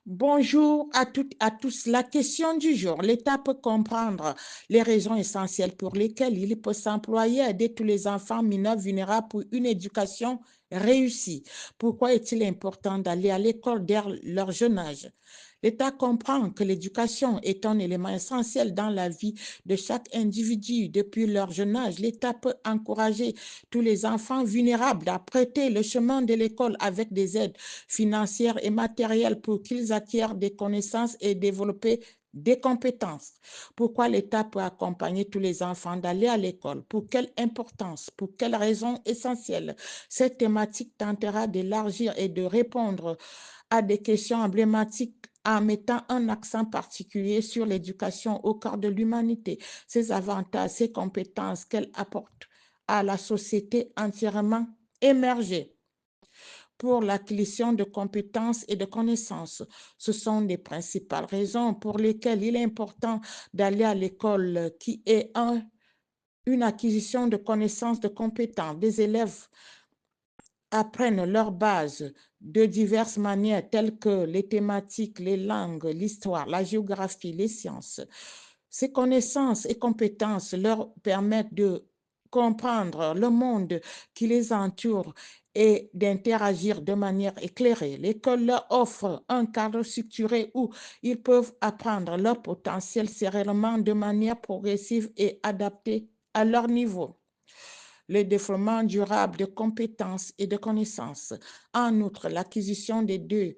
Bonjour à toutes et à tous. La question du jour, l'État peut comprendre les raisons essentielles pour lesquelles il peut s'employer à aider tous les enfants mineurs vulnérables pour une éducation réussie. Pourquoi est-il important d'aller à l'école dès leur jeune âge? L'État comprend que l'éducation est un élément essentiel dans la vie de chaque individu. Depuis leur jeune âge, l'État peut encourager tous les enfants vulnérables à prêter le chemin de l'école avec des aides financières et matérielles pour qu'ils acquièrent des connaissances et développer des compétences. Pourquoi l'État peut accompagner tous les enfants d'aller à l'école? Pour quelle importance? Pour quelles raisons essentielles? Cette thématique tentera d'élargir et de répondre à des questions emblématiques en mettant un accent particulier sur l'éducation au cœur de l'humanité, ses avantages, ses compétences qu'elle apporte à la société entièrement émergée pour l'acquisition de compétences et de connaissances. Ce sont les principales raisons pour lesquelles il est important d'aller à l'école, qui est une acquisition de connaissances, de compétences. Des élèves apprennent leurs bases de diverses manières, telles que les thématiques, les langues, l'histoire, la géographie, les sciences. Ces connaissances et compétences leur permettent de comprendre le monde qui les entoure et d'interagir de manière éclairée. L'école leur offre un cadre structuré où ils peuvent apprendre leur potentiel sereinement de manière progressive et adaptée à leur niveau. Le développement durable de compétences et de connaissances. En outre, l'acquisition des deux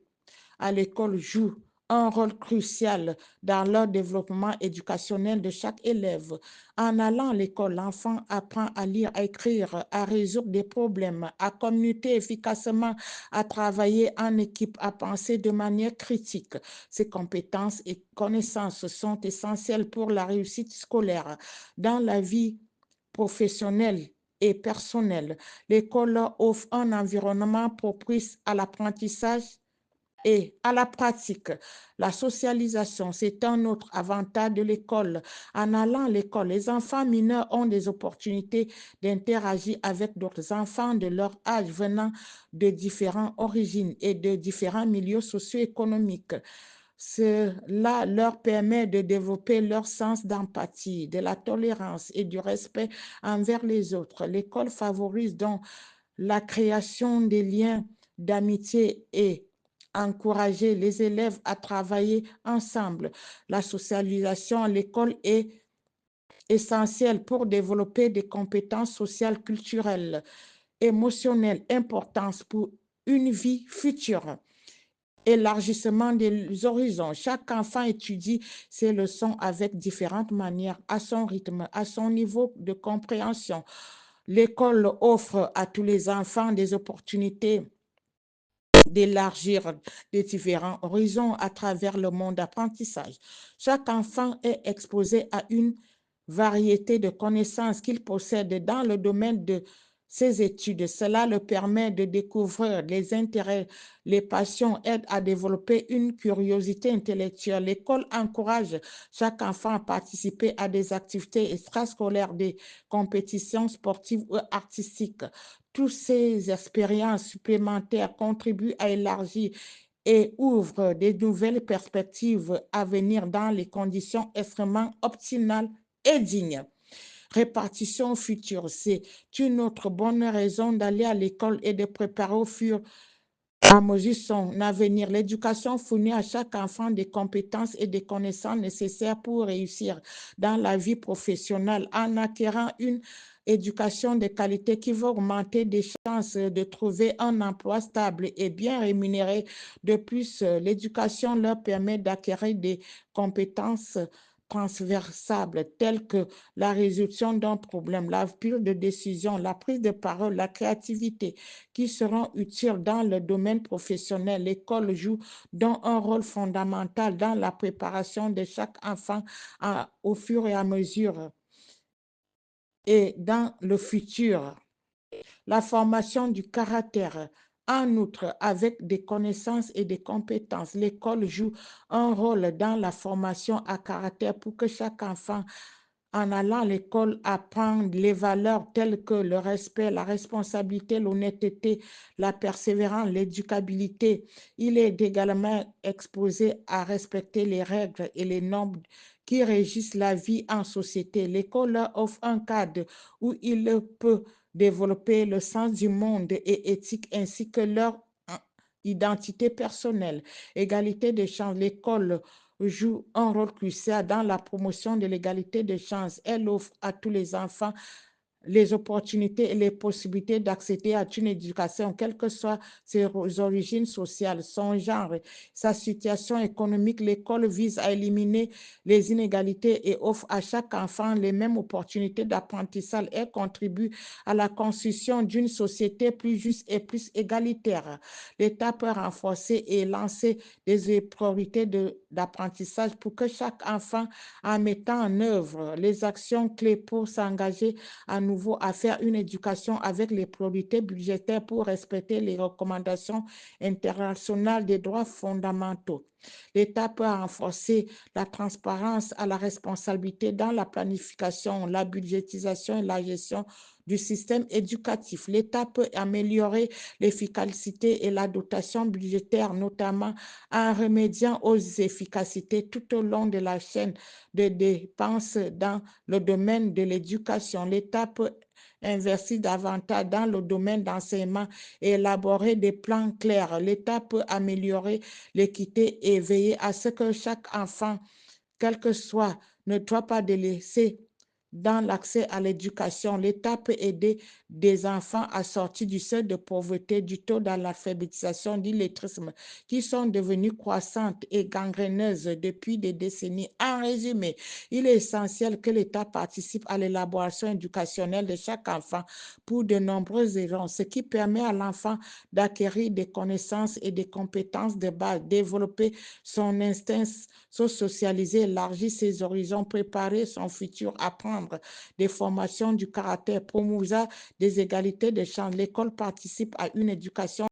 à l'école joue un rôle crucial dans le développement éducationnel de chaque élève. En allant à l'école, l'enfant apprend à lire, à écrire, à résoudre des problèmes, à communiquer efficacement, à travailler en équipe, à penser de manière critique. Ces compétences et connaissances sont essentielles pour la réussite scolaire dans la vie professionnelle et personnelle. L'école offre un environnement propice à l'apprentissage et à la pratique. La socialisation, c'est un autre avantage de l'école. En allant à l'école, les enfants mineurs ont des opportunités d'interagir avec d'autres enfants de leur âge venant de différentes origines et de différents milieux socio-économiques. Cela leur permet de développer leur sens d'empathie, de la tolérance et du respect envers les autres. L'école favorise donc la création des liens d'amitié et encourager les élèves à travailler ensemble. La socialisation à l'école est essentielle pour développer des compétences sociales, culturelles, émotionnelles importantes pour une vie future. Élargissement des horizons. Chaque enfant étudie ses leçons avec différentes manières, à son rythme, à son niveau de compréhension. L'école offre à tous les enfants des opportunités d'élargir les différents horizons à travers le monde d'apprentissage. Chaque enfant est exposé à une variété de connaissances qu'il possède dans le domaine de ses études. Cela le permet de découvrir les intérêts, les passions, aide à développer une curiosité intellectuelle. L'école encourage chaque enfant à participer à des activités extrascolaires, des compétitions sportives ou artistiques. Toutes ces expériences supplémentaires contribuent à élargir et ouvrent de nouvelles perspectives à venir dans les conditions extrêmement optimales et dignes. Répartition future, c'est une autre bonne raison d'aller à l'école et de préparer au fur à mesure son avenir. L'éducation fournit à chaque enfant des compétences et des connaissances nécessaires pour réussir dans la vie professionnelle en acquérant une éducation de qualité qui va augmenter des chances de trouver un emploi stable et bien rémunéré. De plus, l'éducation leur permet d'acquérir des compétences transversables telles que la résolution d'un problème, la prise de décision, la prise de parole, la créativité, qui seront utiles dans le domaine professionnel. L'école joue donc un rôle fondamental dans la préparation de chaque enfant au fur et à mesure et dans le futur. La formation du caractère. En outre, avec des connaissances et des compétences, l'école joue un rôle dans la formation à caractère pour que chaque enfant En allant à l'école, apprendre les valeurs telles que le respect, la responsabilité, l'honnêteté, la persévérance, l'éducabilité. Il est également exposé à respecter les règles et les normes qui régissent la vie en société. L'école leur offre un cadre où il peut développer le sens du monde et éthique ainsi que leur identité personnelle. Égalité de chance. L'école joue un rôle crucial dans la promotion de l'égalité de chance. Elle offre à tous les enfants les opportunités et les possibilités d'accéder à une éducation, quelles que soient ses origines sociales, son genre, sa situation économique. L'école vise à éliminer les inégalités et offre à chaque enfant les mêmes opportunités d'apprentissage. Elle contribue à la construction d'une société plus juste et plus égalitaire. L'État peut renforcer et lancer des priorités d'apprentissage pour que chaque enfant, en mettant en œuvre les actions clés pour s'engager à nouveau à faire une éducation avec les priorités budgétaires pour respecter les recommandations internationales des droits fondamentaux. L'État peut renforcer la transparence à la responsabilité dans la planification, la budgétisation et la gestion du système éducatif. L'État peut améliorer l'efficacité et la dotation budgétaire, notamment en remédiant aux efficacités tout au long de la chaîne de dépenses dans le domaine de l'éducation. L'État peut investir davantage dans le domaine d'enseignement et élaborer des plans clairs. L'État peut améliorer l'équité et veiller à ce que chaque enfant, quel que soit, ne soit pas délaissé dans l'accès à l'éducation. L'État peut aider des enfants à sortir du seuil de pauvreté, du taux d'analphabétisation, d'illettrisme, qui sont devenues croissantes et gangréneuses depuis des décennies. En résumé, il est essentiel que l'État participe à l'élaboration éducationnelle de chaque enfant pour de nombreuses raisons, ce qui permet à l'enfant d'acquérir des connaissances et des compétences de base, développer son instinct socialiser, élargir ses horizons, préparer son futur, apprendre des formations du caractère, promouvoir des égalités de chance. L'école participe à une éducation